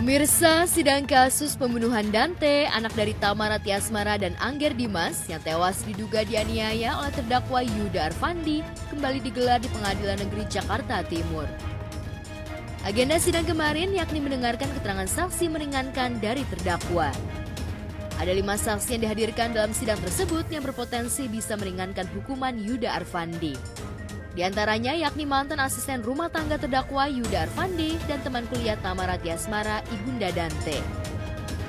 Pemirsa, sidang kasus pembunuhan Dante, anak dari Tamara Tiasmara dan Angger Dimas yang tewas diduga dianiaya oleh terdakwa Yuda Arfandi kembali digelar di Pengadilan Negeri Jakarta Timur. Agenda sidang kemarin yakni mendengarkan keterangan saksi meringankan dari terdakwa. Ada 5 saksi yang dihadirkan dalam sidang tersebut yang berpotensi bisa meringankan hukuman Yuda Arfandi. Di antaranya yakni mantan asisten rumah tangga terdakwa Yuda Arfandi dan teman kuliah Tamara Tiasmara, ibunda Dante.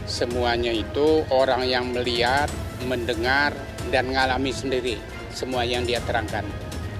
Semuanya itu orang yang melihat, mendengar, dan mengalami sendiri semua yang dia terangkan.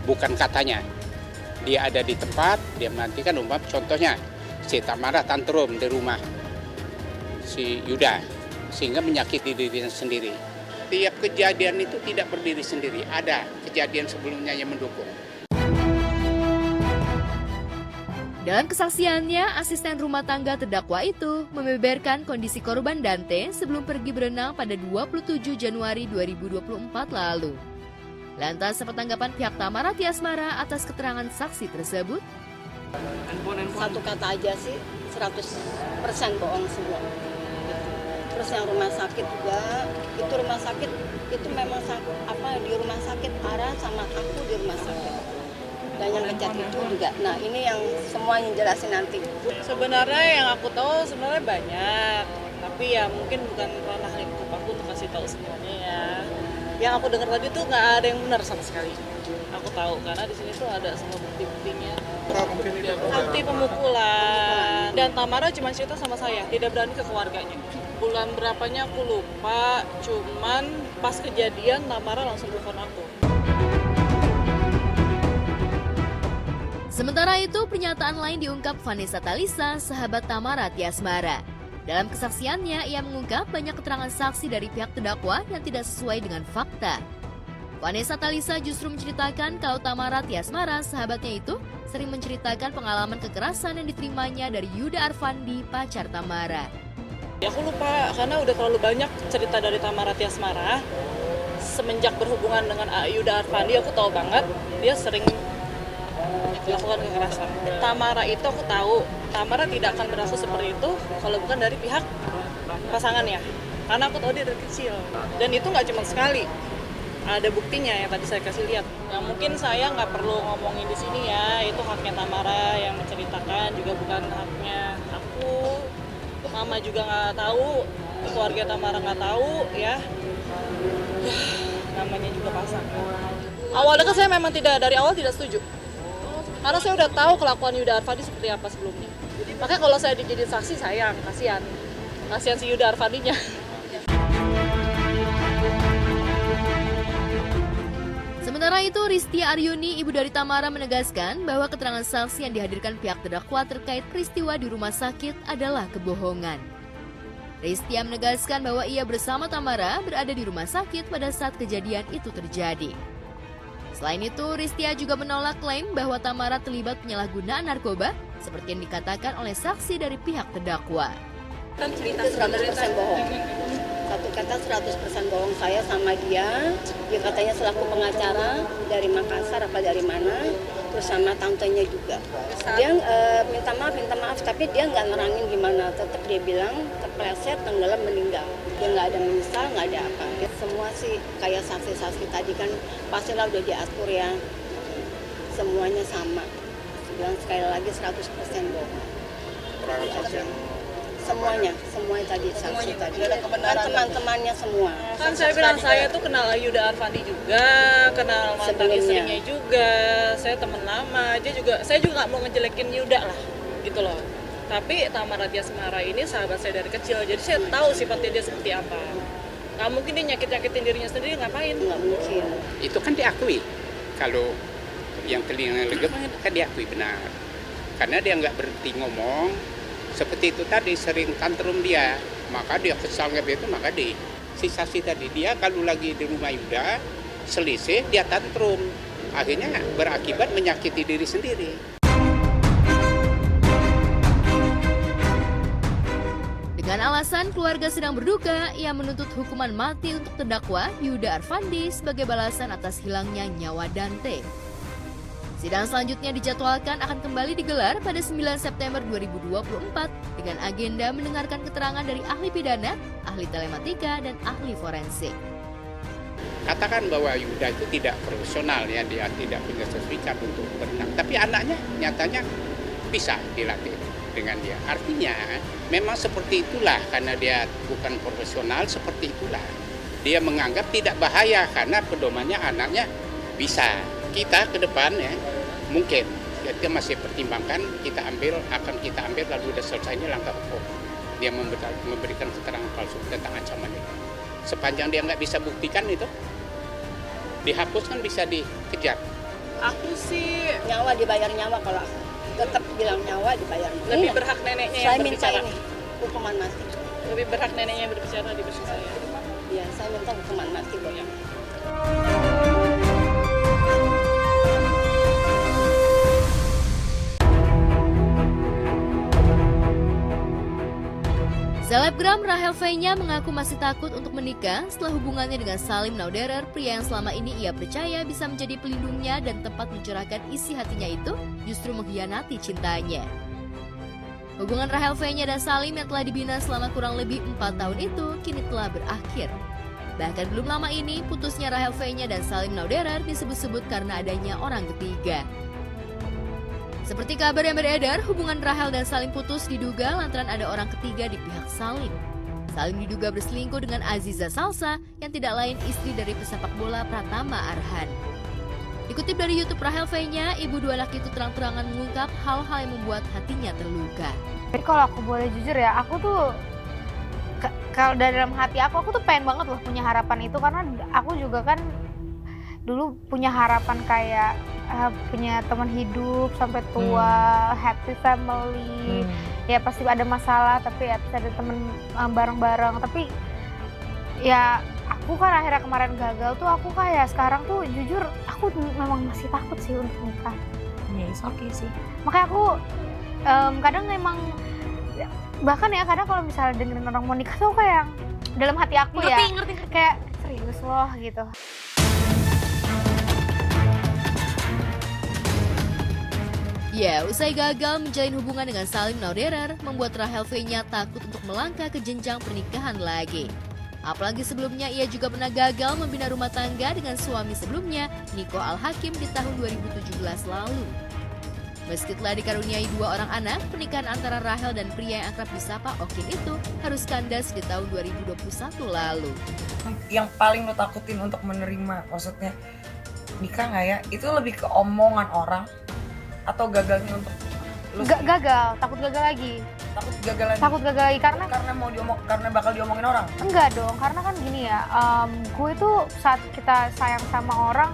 Bukan katanya. Dia ada di tempat, dia menantikan contohnya si Tamara tantrum di rumah si Yuda sehingga menyakiti dirinya sendiri. Tiap kejadian itu tidak berdiri sendiri, ada kejadian sebelumnya yang mendukung. Dalam kesaksiannya, asisten rumah tangga terdakwa itu membeberkan kondisi korban Dante sebelum pergi berenang pada 27 Januari 2024 lalu. Lantas, apa tanggapan pihak Tamara Tiasmara atas keterangan saksi tersebut? Satu kata aja sih, 100% bohong semua. Terus yang rumah sakit juga, itu rumah sakit itu memang di rumah sakit parah sama aku di rumah sakit. Dan yang ngecat itu juga. Nah, ini yang semua yang jelasin nanti. Sebenarnya yang aku tahu sebenarnya banyak, tapi ya mungkin bukan ranah lingkup aku untuk kasih tahu semuanya ya. Yang aku dengar tadi tuh nggak ada yang benar sama sekali. Aku tahu karena di sini tuh ada semua bukti-buktinya. Bukti pemukulan. Dan Tamara cuma cerita sama saya, tidak berani ke keluarganya. Bulan berapanya aku lupa, cuman pas kejadian Tamara langsung telepon aku. Sementara itu, pernyataan lain diungkap Vanessa Talisa, sahabat Tamara Tiasmara. Dalam kesaksiannya, ia mengungkap banyak keterangan saksi dari pihak terdakwa yang tidak sesuai dengan fakta. Vanessa Talisa justru menceritakan kalau Tamara Tiasmara, sahabatnya itu, sering menceritakan pengalaman kekerasan yang diterimanya dari Yuda Arfandi, pacar Tamara. Ya, aku lupa karena udah terlalu banyak cerita dari Tamara Tiasmara. Semenjak berhubungan dengan Yuda Arfandi, aku tahu banget dia sering dilakukan kekerasan. Tamara itu aku tahu, Tamara tidak akan berlaku seperti itu kalau bukan dari pihak pasangannya. Karena aku tahu dia dari kecil. Dan itu nggak cuma sekali. Ada buktinya yang tadi saya kasih lihat. Yang mungkin saya nggak perlu ngomongin di sini ya, itu haknya Tamara yang menceritakan, juga bukan haknya aku. Mama juga nggak tahu, keluarga Tamara nggak tahu ya. Namanya juga pasangan. Awalnya kan saya memang dari awal tidak setuju. Karena saya udah tahu kelakuan Yuda Arfandi seperti apa sebelumnya. Makanya kalau saya dijadiin saksi, sayang, kasihan si Yuda Arfandinya. Sementara itu, Ristia Aryuni, ibu dari Tamara, menegaskan bahwa keterangan saksi yang dihadirkan pihak terdakwa terkait peristiwa di rumah sakit adalah kebohongan. Ristia menegaskan bahwa ia bersama Tamara berada di rumah sakit pada saat kejadian itu terjadi. Selain itu, Ristia juga menolak klaim bahwa Tamara terlibat penyalahgunaan narkoba seperti yang dikatakan oleh saksi dari pihak terdakwa. Kan cerita 100% bohong. Satu kata 100% bohong saya sama dia. Dia katanya selaku pengacara dari Makassar apa dari mana. Terus sama tantenya juga. Dia minta maaf, tapi dia nggak nerangin gimana. Tetap dia bilang terpleset, tenggelam, meninggal. Dia nggak ada menyesal, nggak ada apa. Dia semua sih kayak saksi-saksi tadi kan pastilah udah diatur ya. Semuanya sama. Bilang sekali lagi 100% bohong. Semuanya tadi saksi tadi. Kan teman-temannya semua. Kan saya bilang saya tuh kenal Yuda Arfandi juga, kenal mantan istrinya juga. Saya temen lama, saya juga nggak mau ngejelekin Yuda lah, gitu loh. Tapi Tamara Tiasmara ini sahabat saya dari kecil, jadi saya tahu sifatnya dia seperti apa. Nggak mungkin dia nyakitin dirinya sendiri, ngapain? Nggak mungkin. Itu kan diakui. Kalau yang telinga legap kan diakui benar. Karena dia nggak berhenti ngomong, seperti itu tadi sering tantrum dia. Maka dia kesal itu, maka si saksi tadi dia kalau lagi di rumah Yuda, selisih dia tantrum. Akhirnya berakibat menyakiti diri sendiri. Dengan alasan keluarga sedang berduka, ia menuntut hukuman mati untuk terdakwa Yuda Arfandi sebagai balasan atas hilangnya nyawa Dante. Sidang selanjutnya dijadwalkan akan kembali digelar pada 9 September 2024 dengan agenda mendengarkan keterangan dari ahli pidana, ahli telematika, dan ahli forensik. Katakan bahwa Yuda itu tidak profesional ya, dia tidak punya sertifikat untuk berenang. Tapi anaknya nyatanya bisa dilatih dengan dia. Artinya memang seperti itulah, karena dia bukan profesional, seperti itulah. Dia menganggap tidak bahaya karena pedomannya anaknya bisa. Kita ke depan ya, mungkin kita masih pertimbangkan, akan kita ambil lalu sudah selesai, ini langkah hukum. Dia memberikan keterangan palsu tentang ancaman itu. Sepanjang dia nggak bisa buktikan itu, dihapus kan bisa dikejar. Aku sih Nyawa dibayar nyawa, kalau aku tetap bilang nyawa dibayar nyawa. lebih berhak neneknya yang Saya minta berbicara. ini hukuman mati. Lebih berhak neneknya yang berbicara di versi saya. Ya, saya minta hukuman mati buat yang Selebgram Rahel V-nya mengaku masih takut untuk menikah setelah hubungannya dengan Salim Nauderer, pria yang selama ini ia percaya bisa menjadi pelindungnya dan tempat mencurahkan isi hatinya itu justru mengkhianati cintanya. Hubungan Rahel V-nya dan Salim yang telah dibina selama kurang lebih 4 tahun itu kini telah berakhir. Bahkan belum lama ini, putusnya Rahel V-nya dan Salim Nauderer disebut-sebut karena adanya orang ketiga. Seperti kabar yang beredar, hubungan Rahel dan Salim putus diduga lantaran ada orang ketiga di pihak Salim. Salim diduga berselingkuh dengan Aziza Salsa yang tidak lain istri dari pesepak bola Pratama Arhan. Dikutip dari YouTube Rahel V-nya, ibu dua anak itu terang-terangan mengungkap hal-hal yang membuat hatinya terluka. Jadi kalau aku boleh jujur ya, aku tuh kalau dalam hati aku tuh pengen banget loh punya harapan itu, karena aku juga kan dulu punya harapan kayak punya teman hidup sampai tua, happy family. Ya pasti ada masalah tapi ya bisa ada teman bareng-bareng. Tapi ya aku kan akhirnya kemarin gagal tuh, aku kayak sekarang tuh jujur aku memang masih takut sih untuk nikah. Yes, oke sih. Makanya aku kadang emang bahkan ya kadang kalau misalnya dengerin orang mau nikah tuh kayak dalam hati aku ngerti. Kayak serius loh gitu. Ya, usai gagal menjalin hubungan dengan Salim Nauderer, membuat Rahel V-nya takut untuk melangkah ke jenjang pernikahan lagi. Apalagi sebelumnya ia juga pernah gagal membina rumah tangga dengan suami sebelumnya, Niko Al-Hakim, di tahun 2017 lalu. Meski telah dikaruniai 2 orang anak, pernikahan antara Rahel dan pria yang akrab disapa Okin itu harus kandas di tahun 2021 lalu. Yang paling lo takutin untuk menerima, maksudnya nikah nggak ya? Itu lebih ke omongan orang atau gagalnya untuk lo? Gagal, takut gagal lagi. Takut gagal lagi Karena mau karena bakal diomongin orang. enggak dong, karena kan gini ya, gue itu saat kita sayang sama orang,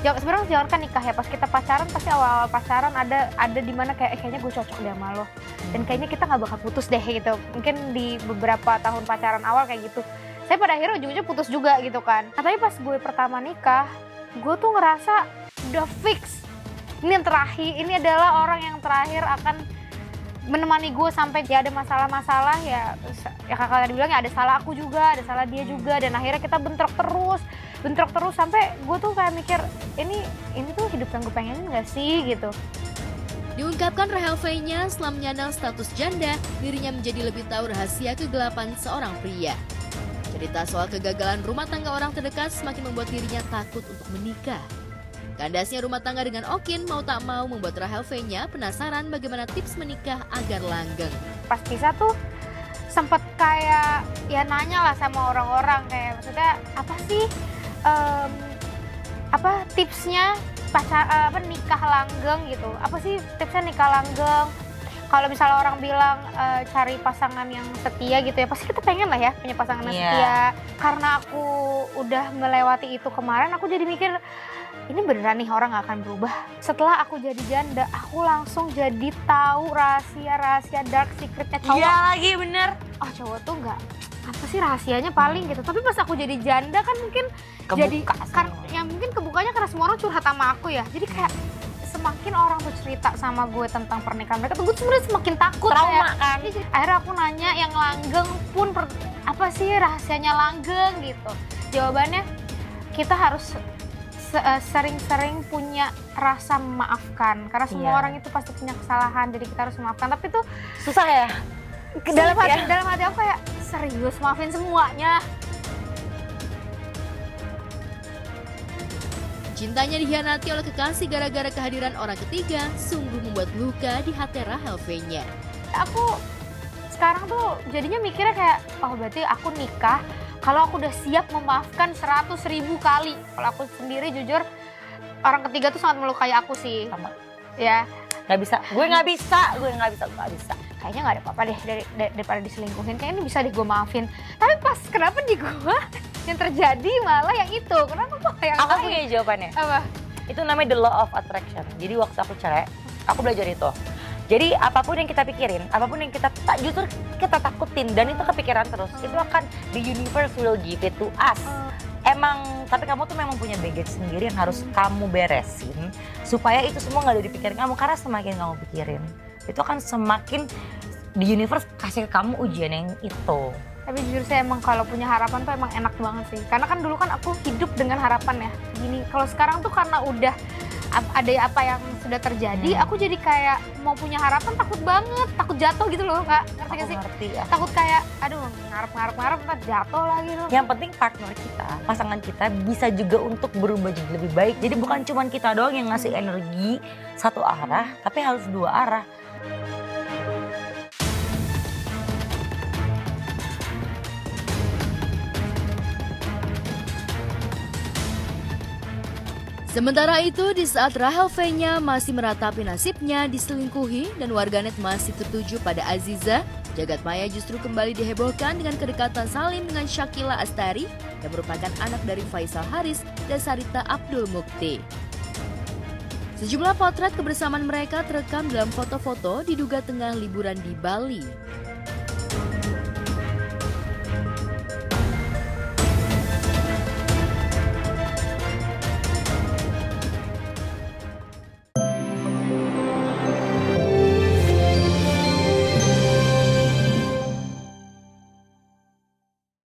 sebenarnya jangan kan nikah ya, pas kita pacaran pasti awal pacaran ada di mana kayaknya gue cocok deh sama lo, dan kayaknya kita nggak bakal putus deh gitu. Mungkin di beberapa tahun pacaran awal kayak gitu. Saya pada akhirnya ujung-ujungnya putus juga gitu kan. Tapi pas gue pertama nikah, gue tuh ngerasa udah fix. Ini yang terakhir, ini adalah orang yang terakhir akan menemani gue sampai dia ada masalah-masalah ya kakak tadi bilang ya, ada salah aku juga, ada salah dia juga, dan akhirnya kita bentrok terus sampai gue tuh kayak mikir ini tuh hidup yang gue pengenin gak sih gitu. Diungkapkan Rahel V-nya setelah menyandang status janda, dirinya menjadi lebih tahu rahasia kegelapan seorang pria. Cerita soal kegagalan rumah tangga orang terdekat semakin membuat dirinya takut untuk menikah. Kandasnya rumah tangga dengan Okin mau tak mau membuat Rahel V-nya penasaran bagaimana tips menikah agar langgeng. Pas pisah tuh sempet kayak ya nanya lah sama orang-orang, kayak maksudnya apa sih tipsnya nikah langgeng gitu. Apa sih tipsnya nikah langgeng? Kalau misalnya orang bilang cari pasangan yang setia gitu ya, pasti kita pengen lah ya punya pasangan yang setia. Karena aku udah melewati itu kemarin, aku jadi mikir ini beneran nih orang gak akan berubah. Setelah aku jadi janda, aku langsung jadi tahu rahasia dark secretnya cowok. Iya lagi bener. Oh cowok tuh nggak apa sih rahasianya paling gitu. Tapi pas aku jadi janda kan mungkin Kebuka jadi yang mungkin kebukanya karena semua orang curhat sama aku ya. Jadi kayak semakin orang tuh cerita sama gue tentang pernikahan mereka tuh gue sebenarnya semakin takut. Trauma kan. Akhirnya aku nanya yang langgeng pun apa sih rahasianya langgeng gitu. Jawabannya kita harus sering-sering punya rasa memaafkan karena semua Iya. orang itu pasti punya kesalahan, jadi kita harus memaafkan. Tapi tuh Susah ya? dalam hati aku kayak serius maafin semuanya. Cintanya dikhianati oleh kekasih gara-gara kehadiran orang ketiga sungguh membuat luka di hati Rahel V-nya. Aku sekarang tuh jadinya mikirnya kayak, oh berarti aku nikah kalau aku udah siap memaafkan 100.000 kali. Kalau aku sendiri jujur, orang ketiga tuh sangat melukai aku sih. Sama. Ya, Gak bisa. Gue gak bisa. kayaknya nggak ada apa-apa deh daripada diselingkuhin. Kayaknya ini bisa deh gue maafin. Tapi pas kenapa di gue yang terjadi malah yang itu? Kenapa kok yang Aku lain? punya jawabannya. Apa? Itu namanya the law of attraction. Jadi waktu aku cerai, aku belajar itu. Jadi apapun yang kita pikirin, apapun yang kita justru kita takutin dan itu kepikiran terus, itu akan the universe will give it to us. Emang, tapi kamu tuh memang punya baggage sendiri yang harus kamu beresin supaya itu semua nggak ada di pikiran kamu, karena semakin kamu pikirin itu akan semakin the universe kasih ke kamu ujian yang itu. Tapi jujur saya emang kalau punya harapan tuh emang enak banget sih. Karena kan dulu kan aku hidup dengan harapan ya. Gini, kalau sekarang tuh karena udah ada apa yang sudah terjadi, aku jadi kayak mau punya harapan takut banget, takut jatuh gitu loh, Kak. Ngerti Aku gak sih? ngerti ya. Takut kayak, aduh ngarep ntar jatuh lagi loh. Yang penting partner kita, pasangan kita bisa juga untuk berubah jadi lebih baik. Jadi bukan cuma kita doang yang ngasih energi satu arah, tapi harus dua arah. Sementara itu, di saat Rahel V-nya masih meratapi nasibnya diselingkuhi dan warganet masih tertuju pada Aziza, jagat maya justru kembali dihebohkan dengan kedekatan Salim dengan Shakila Astari yang merupakan anak dari Faisal Haris dan Sarita Abdul Mukti. Sejumlah potret kebersamaan mereka terekam dalam foto-foto diduga tengah liburan di Bali.